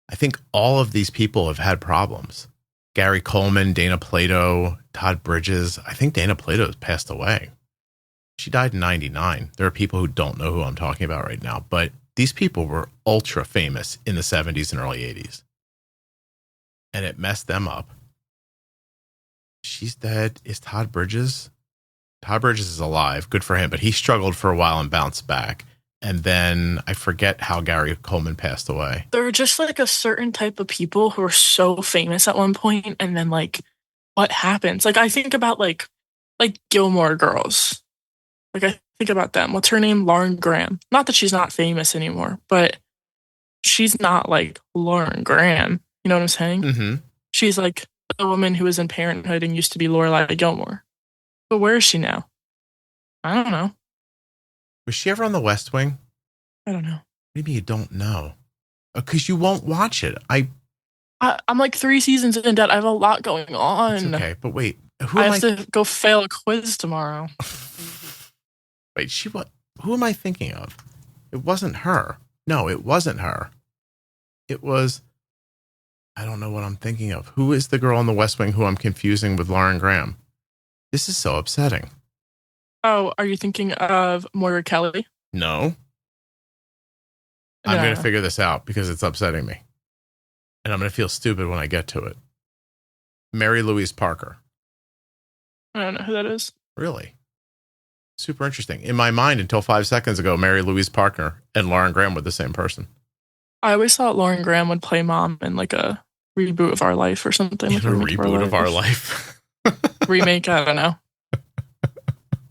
I think all of these people have had problems. Gary Coleman, Dana Plato, Todd Bridges. I think Dana Plato has passed away. She died in 99. There are people who don't know who I'm talking about right now, but these people were ultra famous in the 70s and early 80s. And it messed them up. She's dead. Is Todd Bridges? Todd Bridges is alive. Good for him, but he struggled for a while and bounced back. And then I forget how Gary Coleman passed away. There are just like a certain type of people who are so famous at one point, and then like what happens? Like I think about like Gilmore Girls. Like I think about them. What's her name? Lauren Graham. Not that she's not famous anymore, but she's not like Lauren Graham. You know what I'm saying? She's like a woman who was in Parenthood and used to be Lorelai Gilmore. But where is she now? I don't know. Was she ever on The West Wing? I don't know. Maybe you don't know. Because you won't watch it. I'm like 3 seasons in debt. I have a lot going on. It's okay, but wait. I have to go fail a quiz tomorrow. Wait, who am I thinking of? It wasn't her. No, it wasn't her. It was I don't know what I'm thinking of. Who is the girl on the West Wing who I'm confusing with Lauren Graham? This is so upsetting. Oh, are you thinking of Moira Kelly? No. I'm going to figure this out because it's upsetting me. And I'm going to feel stupid when I get to it. Mary Louise Parker. I don't know who that is. Really? Super interesting. In my mind, until 5 seconds ago, Mary Louise Parker and Lauren Graham were the same person. I always thought Lauren Graham would play mom in like a reboot of Our Life or something. Like a reboot of Our Life. Remake, I don't know.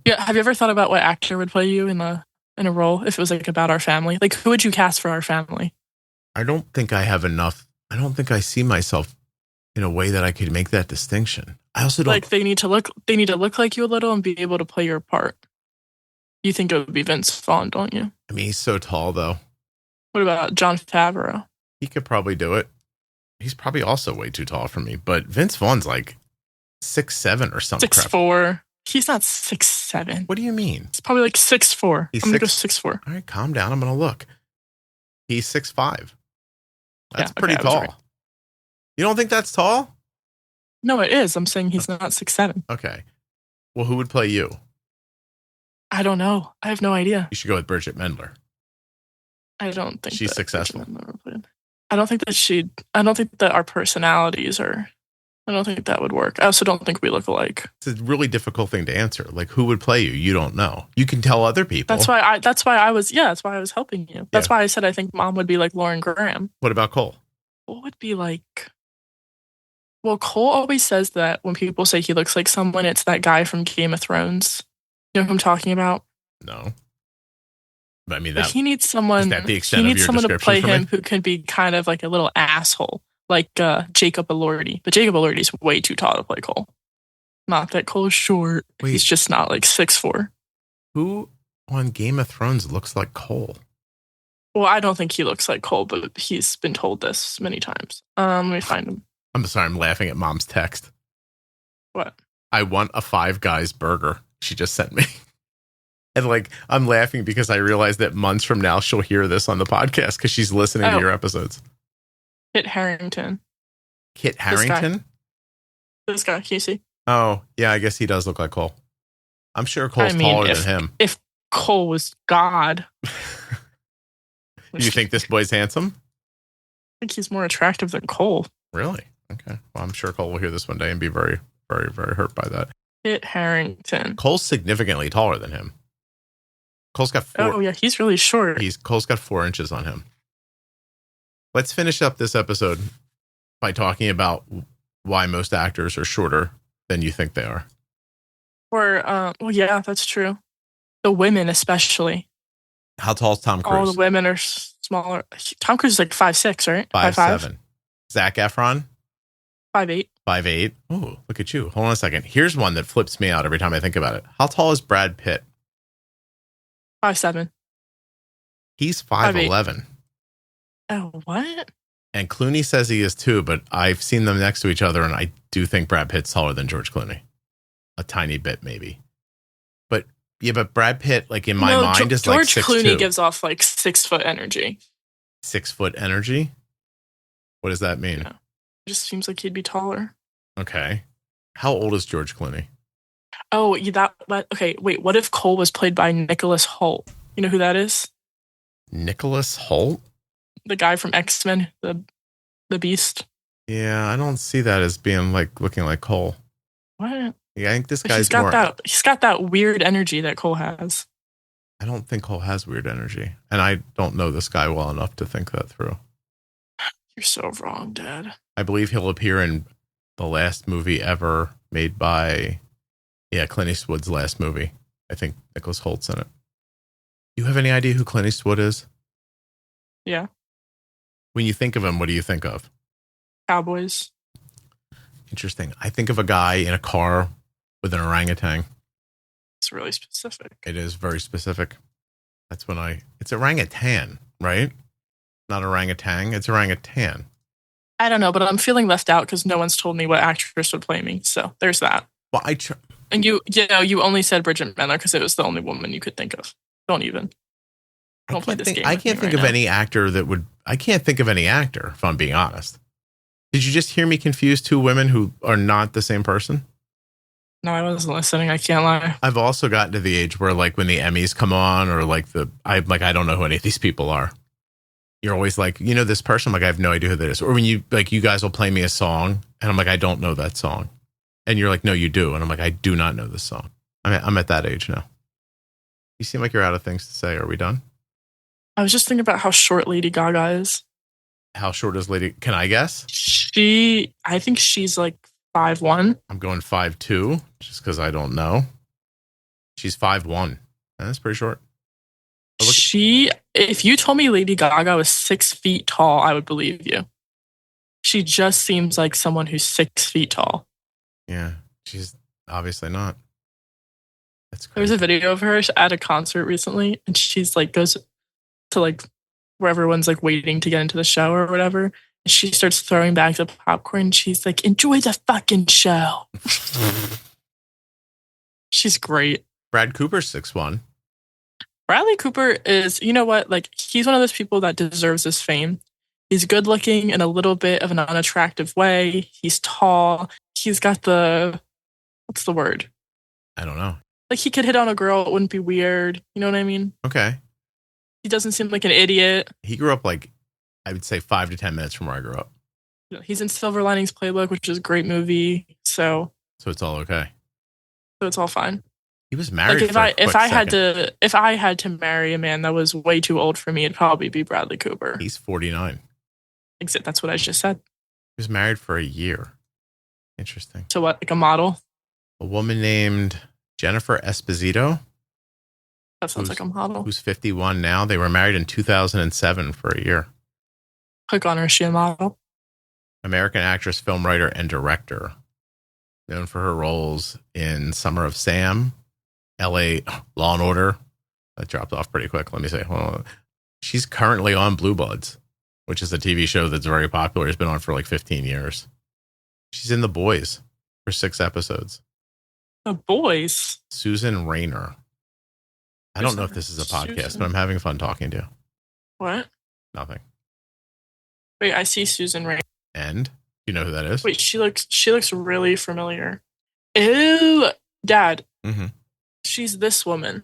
Yeah, have you ever thought about what actor would play you in a role if it was like about our family? Like, who would you cast for our family? I don't think I have enough. I don't think I see myself in a way that I could make that distinction. I also don't like they need to look like you a little and be able to play your part. You think it would be Vince Vaughn, don't you? I mean, he's so tall though. What about Jon Favreau? He could probably do it. He's probably also way too tall for me, but Vince Vaughn's like 6'7" or something. 6'4". He's not 6'7". What do you mean? It's probably like 6'4". I'm gonna go 6'4". All right, calm down. I'm gonna look. He's 6'5". That's pretty tall. Right. You don't think that's tall? No, it is. I'm saying he's not 6'7". Okay. Well, who would play you? I don't know. I have no idea. You should go with Bridgit Mendler. I don't think she's successful. I don't think that our personalities are. I don't think that would work. I also don't think we look alike. It's a really difficult thing to answer. Like, who would play you? You don't know. You can tell other people. That's why I was helping you. That's why I said I think mom would be like Lauren Graham. What about Cole? What would be like? Well, Cole always says that when people say he looks like someone, it's that guy from Game of Thrones. You know who I'm talking about? No. But I mean, he needs someone. Is that the extent he needs of your someone to play him me? who can be kind of like a little asshole, like Jacob Elordi. But Jacob Elordi's way too tall to play Cole. Not that Cole's short. Wait. He's just not like 6'4". Who on Game of Thrones looks like Cole? Well, I don't think he looks like Cole, but he's been told this many times. Let me find him. I'm sorry, I'm laughing at mom's text. What? I want a Five Guys burger. She just sent me. And like, I'm laughing because I realize that months from now, she'll hear this on the podcast because she's listening to your episodes. Kit Harington. Kit Harington? This guy, can you see? Oh, yeah, I guess he does look like Cole. I'm sure Cole's taller than him. If Cole was God. You think this boy's handsome? I think he's more attractive than Cole. Really? Okay. Well, I'm sure Cole will hear this one day and be very, very, very hurt by that. Kit Harington. Cole's significantly taller than him. Cole's got 4. Oh, yeah, he's really short. Cole's got 4 inches on him. Let's finish up this episode by talking about why most actors are shorter than you think they are. Well, yeah, that's true. The women, especially. How tall is Tom Cruise? All the women are smaller. Tom Cruise is like 5'6", right? 5'7". Zac Efron? 5'8". 5'8". Oh, look at you. Hold on a second. Here's one that flips me out every time I think about it. How tall is Brad Pitt? 5'7". He's 5'11". Oh, what? And Clooney says he is too, but I've seen them next to each other, and I do think Brad Pitt's taller than George Clooney. A tiny bit, maybe. But yeah, but Brad Pitt, like in my mind, is like 6'2". George Clooney gives off like 6 foot energy. 6 foot energy? What does that mean? Yeah. It just seems like he'd be taller. Okay. How old is George Clooney? Oh, okay, wait, what if Cole was played by Nicholas Hoult? You know who that is? Nicholas Hoult? The guy from X-Men, the Beast. Yeah, I don't see that as being like looking like Cole. What? Yeah, I think this guy's he's got that weird energy that Cole has. I don't think Cole has weird energy. And I don't know this guy well enough to think that through. You're so wrong, Dad. I believe he'll appear in the last movie ever made by... Yeah, Clint Eastwood's last movie. I think Nicholas Holt's in it. You have any idea who Clint Eastwood is? Yeah. When you think of him, what do you think of? Cowboys. Interesting. I think of a guy in a car with an orangutan. It's really specific. It is very specific. That's when it's orangutan, right? Not orangutan. It's orangutan. I don't know, but I'm feeling left out because no one's told me what actress would play me. So there's that. Well, and you only said Bridgit Mendler because it was the only woman you could think of. Don't play this game. I can't think of any actor that would. I can't think of any actor, if I'm being honest. Did you just hear me confuse two women who are not the same person? No, I wasn't listening. I can't lie. I've also gotten to the age where, like, when the Emmys come on, or like I don't know who any of these people are. You're always like, you know, this person. I'm like, I have no idea who that is. Or when you guys will play me a song, and I'm like, I don't know that song, and you're like, no, you do, and I'm like, I do not know this song. I'm at that age now. You seem like you're out of things to say. Are we done? I was just thinking about how short Lady Gaga is. How short is Lady? Can I guess? I think she's like 5'1". I'm going 5'2", just because I don't know. She's 5'1". That's pretty short. If you told me Lady Gaga was 6 feet tall, I would believe you. She just seems like someone who's 6 feet tall. Yeah, she's obviously not. That's crazy. There was a video of her at a concert recently, and she's like goes to like where everyone's like waiting to get into the show or whatever. And she starts throwing bags of popcorn. And she's like, "Enjoy the fucking show." She's great. Brad Cooper's 6'1". Bradley Cooper is, you know what? Like, he's one of those people that deserves this fame. He's good looking in a little bit of an unattractive way. He's tall. He's got what's the word? I don't know. Like, he could hit on a girl. It wouldn't be weird. You know what I mean? Okay. He doesn't seem like an idiot. He grew up like, I would say 5 to 10 minutes from where I grew up. You know, he's in Silver Linings Playbook, which is a great movie. So it's all okay. So it's all fine. He was married. Like if I had to marry a man that was way too old for me, it'd probably be Bradley Cooper. He's 49. Except that's what I just said. He was married for a year. Interesting. So what? Like a model? A woman named Jennifer Esposito. That sounds like a model. Who's 51 now. They were married in 2007 for a year. Click on her. Is she a model? American actress, film writer, and director. Known for her roles in Summer of Sam, L.A. Law and Order. That dropped off pretty quick. Let me say, hold on. She's currently on Blue Bloods, which is a TV show that's very popular. It's been on for like 15 years. She's in The Boys for 6 episodes. The Boys? Susan Rayner. I don't know if this is a podcast, but I'm having fun talking to you. What? Nothing. Wait, I see Susan Rayner. And? You know who that is? Wait, she looks really familiar. Ew, Dad. Mm-hmm. She's this woman.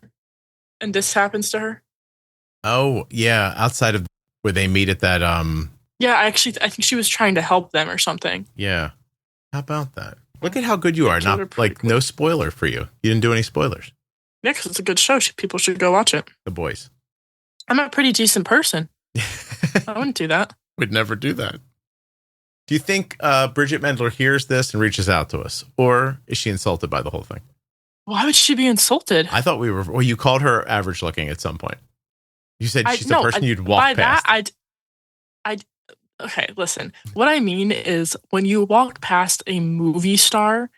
And this happens to her? Oh, yeah. Outside of where they meet at that... Yeah, I think she was trying to help them or something. Yeah. How about that? Look at how good you are. Not like no spoiler for you. You didn't do any spoilers. Yeah, because it's a good show. People should go watch it. The Boys. I'm a pretty decent person. I wouldn't do that. Would never do that. Do you think Bridgit Mendler hears this and reaches out to us? Or is she insulted by the whole thing? Why would she be insulted? I thought you called her average looking at some point. You said she's the person you'd walk past. Okay, listen. What I mean is when you walk past a movie star,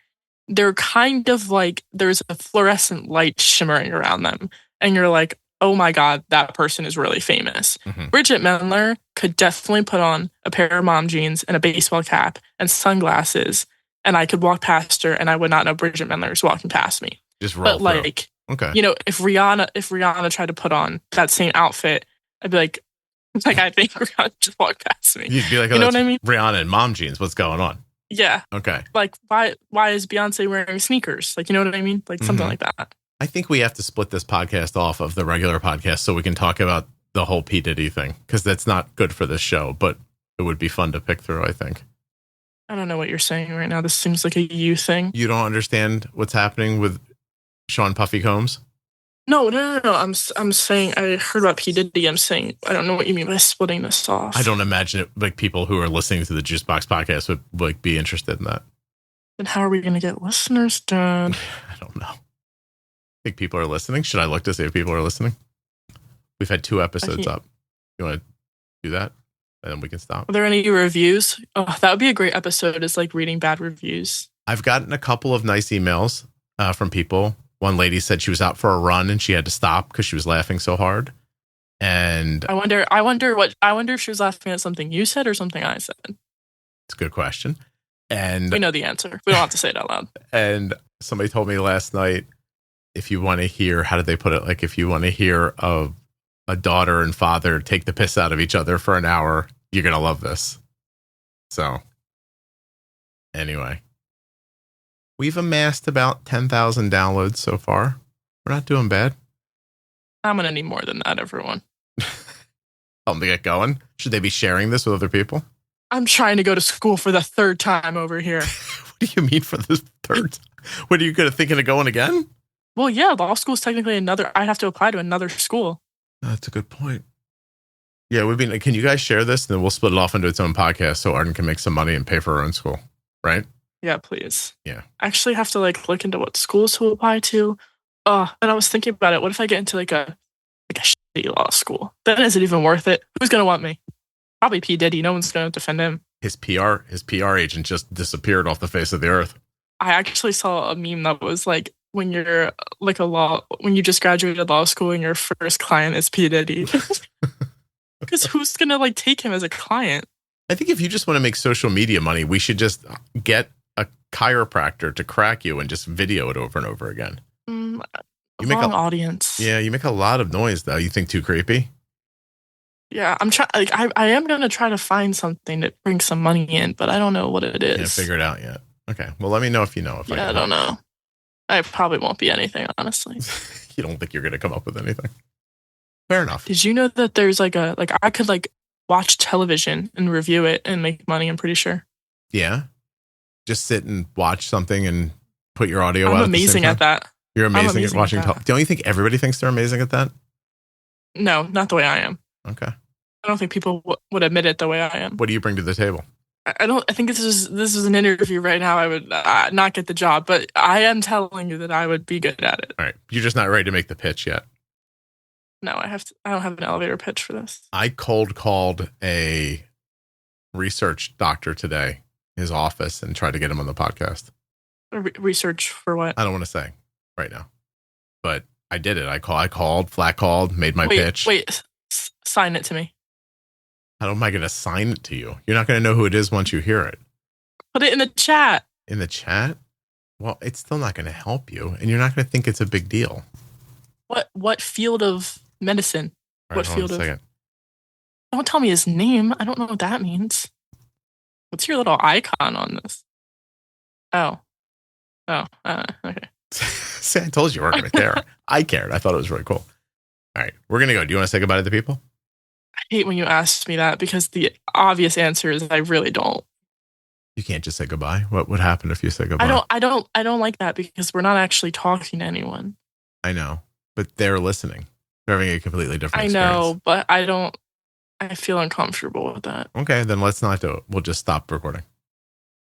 they're kind of like there's a fluorescent light shimmering around them. And you're like, oh my God, that person is really famous. Mm-hmm. Bridgit Mendler could definitely put on a pair of mom jeans and a baseball cap and sunglasses, and I could walk past her and I would not know Bridgit Mendler is walking past me. Just roll through. Like, okay. You know, if Rihanna tried to put on that same outfit, I'd be like I think Rihanna just walked past me. You'd be like, oh, you know what I mean? Rihanna in mom jeans. What's going on? Yeah. Okay. Like, why is Beyonce wearing sneakers? Like, you know what I mean? Like something like that. I think we have to split this podcast off of the regular podcast so we can talk about the whole P. Diddy thing, because that's not good for this show, but it would be fun to pick through, I think. I don't know what you're saying right now. This seems like a you thing. You don't understand what's happening with Sean Puffy Combs? No. I'm saying I heard about P. Diddy. I'm saying I don't know what you mean by splitting this off. I don't imagine it, like people who are listening to the Juicebox podcast would like be interested in that. Then how are we going to get listeners, Dad? I don't know. Think people are listening? Should I look to see if people are listening? We've had 2 episodes up. You want to do that? And then we can stop. Are there any reviews? Oh, that would be a great episode, is like reading bad reviews. I've gotten a couple of nice emails from people. One lady said she was out for a run and she had to stop because she was laughing so hard. And I wonder if she was laughing at something you said or something I said. It's a good question. And we know the answer. We don't have to say it out loud. And somebody told me last night, if you want to hear, how did they put it? Like, if you want to hear of a daughter and father take the piss out of each other for an hour, you're going to love this. So Anyway, we've amassed about 10,000 downloads so far. We're not doing bad. I'm going to need more than that, everyone. Help me get going. Should they be sharing this with other people? I'm trying to go to school for the third time over here. What do you mean for the third time? What, are you thinking of going again? Well, yeah, law school is technically I'd have to apply to another school. That's a good point. Yeah, can you guys share this? And then we'll split it off into its own podcast so Arden can make some money and pay for her own school, right? Yeah, please. Yeah. I actually have to look into what schools to apply to. And I was thinking about it. What if I get into a shitty law school? Then is it even worth it? Who's going to want me? Probably P. Diddy. No one's going to defend him. His PR agent just disappeared off the face of the earth. I actually saw a meme that was when you're when you just graduated law school and your first client is P. Diddy. Because who's going to take him as a client? I think if you just want to make social media money, we should just get a chiropractor to crack you and just video it over and over again. You make an audience. Yeah, you make a lot of noise though. You think too creepy? Yeah, I'm trying. I am gonna try to find something that brings some money in, but I don't know what it is. Can't figure it out yet. Okay, well, let me know if you know. I don't know. I probably won't be anything, honestly. You don't think you're gonna come up with anything? Fair enough. Did you know that there's I could watch television and review it and make money? I'm pretty sure. Yeah, just sit and watch something and put your audio out. I'm amazing at that. You're amazing at watching. Don't you think everybody thinks they're amazing at that? No, not the way I am. Okay. I don't think people would admit it the way I am. What do you bring to the table? I think this is an interview right now. I would not get the job, but I am telling you that I would be good at it. All right. You're just not ready to make the pitch yet. No, I don't have an elevator pitch for this. I cold called a research doctor today, his office, and tried to get him on the podcast. Research for what? I don't want to say right now, but I did it. I called, flat called, made my pitch. Wait, sign it to me. How am I going to sign it to you? You're not going to know who it is once you hear it. Put it in the chat. In the chat? Well, it's still not going to help you, and you're not going to think it's a big deal. What field of medicine? Right, what field of? Second. Don't tell me his name. I don't know what that means. What's your little icon on this? Oh, okay. See, I told you weren't going to care. I cared. I thought it was really cool. All right, we're going to go. Do you want to say goodbye to the people? I hate when you ask me that because the obvious answer is I really don't. You can't just say goodbye. What would happen if you say goodbye? I don't like that because we're not actually talking to anyone. I know, but they're listening. They're having a completely different experience. I know, but I feel uncomfortable with that. Okay, then let's not do it. We'll just stop recording.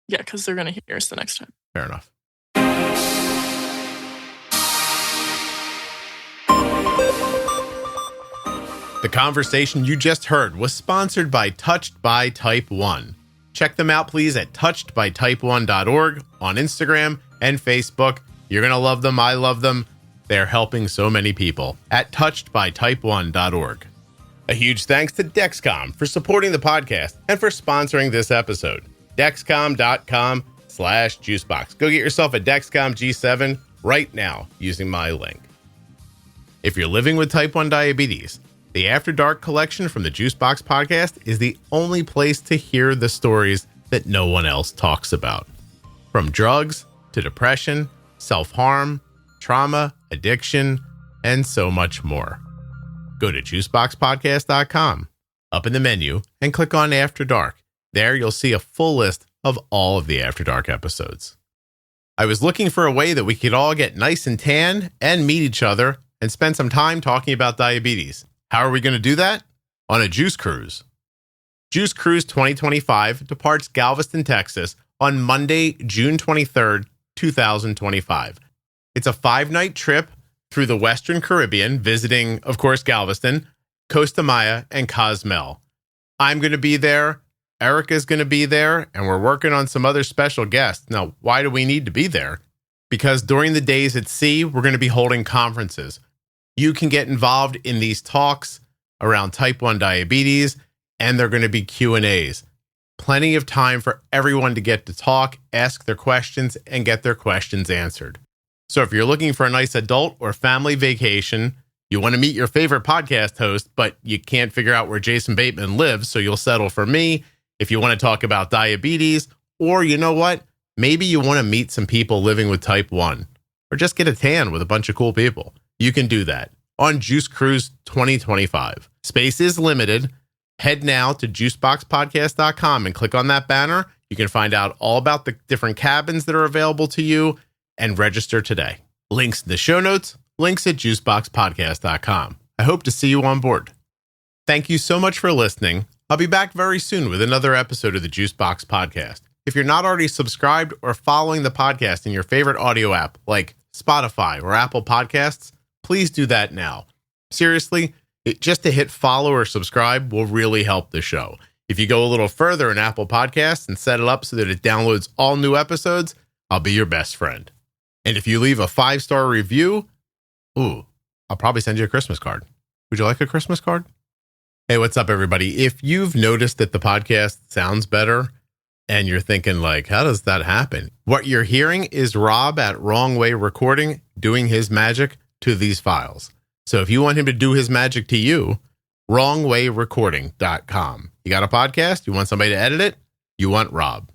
Yeah, because they're going to hear us the next time. Fair enough. The conversation you just heard was sponsored by Touched by Type 1. Check them out, please, at touchedbytype1.org on Instagram and Facebook. You're going to love them. I love them. They're helping so many people at touchedbytype1.org. A huge thanks to Dexcom for supporting the podcast and for sponsoring this episode. Dexcom.com/juicebox. Go get yourself a Dexcom G7 right now using my link. If you're living with type 1 diabetes, the After Dark collection from the Juicebox Podcast is the only place to hear the stories that no one else talks about. From drugs to depression, self-harm, trauma, addiction, and so much more. Go to juiceboxpodcast.com, up in the menu, and click on After Dark. There you'll see a full list of all of the After Dark episodes. I was looking for a way that we could all get nice and tan and meet each other and spend some time talking about diabetes. How are we going to do that? On a Juice Cruise. Juice Cruise 2025 departs Galveston, Texas on Monday, June 23rd, 2025. It's a 5-night trip through the Western Caribbean, visiting, of course, Galveston, Costa Maya, and Cozumel. I'm going to be there. Erica's going to be there, and we're working on some other special guests. Now, why do we need to be there? Because during the days at sea, we're going to be holding conferences. You can get involved in these talks around type 1 diabetes, and they're going to be Q&As. Plenty of time for everyone to get to talk, ask their questions, and get their questions answered. So if you're looking for a nice adult or family vacation, you want to meet your favorite podcast host, but you can't figure out where Jason Bateman lives, so you'll settle for me. If you want to talk about diabetes, or you know what? Maybe you want to meet some people living with type 1 or just get a tan with a bunch of cool people. You can do that on Juice Cruise 2025. Space is limited. Head now to juiceboxpodcast.com and click on that banner. You can find out all about the different cabins that are available to you and register today. Links in the show notes, links at juiceboxpodcast.com. I hope to see you on board. Thank you so much for listening. I'll be back very soon with another episode of the Juicebox Podcast. If you're not already subscribed or following the podcast in your favorite audio app like Spotify or Apple Podcasts, please do that now. Seriously, just to hit follow or subscribe will really help the show. If you go a little further in Apple Podcasts and set it up so that it downloads all new episodes, I'll be your best friend. And if you leave a 5-star review, I'll probably send you a Christmas card. Would you like a Christmas card? Hey, what's up, everybody? If you've noticed that the podcast sounds better and you're thinking like, how does that happen? What you're hearing is Rob at Wrong Way Recording doing his magic to these files. So if you want him to do his magic to you, wrongwayrecording.com. You got a podcast? You want somebody to edit it? You want Rob.